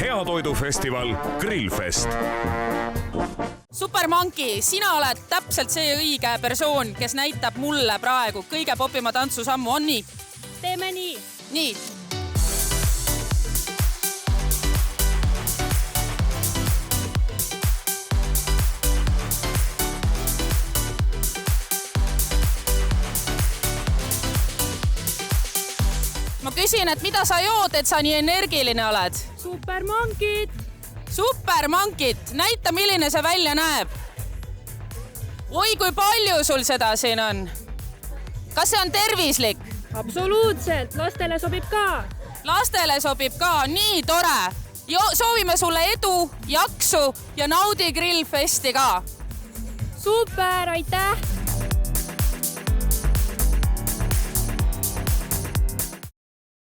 Heatoidufestival Grillfest. Super Monkey, sina oled täpselt see õige persoon, kes näitab mulle praegu kõige popima tantsusammu, on nii? Teeme nii. Nii. Ma küsin, et mida sa jood, et sa nii energiline oled? Super Monkeyt. Super Monkeyt, näita, milline see välja näeb. Oi, kui palju sul seda siin on. Kas see on tervislik? Absoluutselt, lastele sobib ka. Lastele sobib ka, nii tore. Soovime sulle edu, jaksu ja naudi Grillfesti ka. Super, aitäh!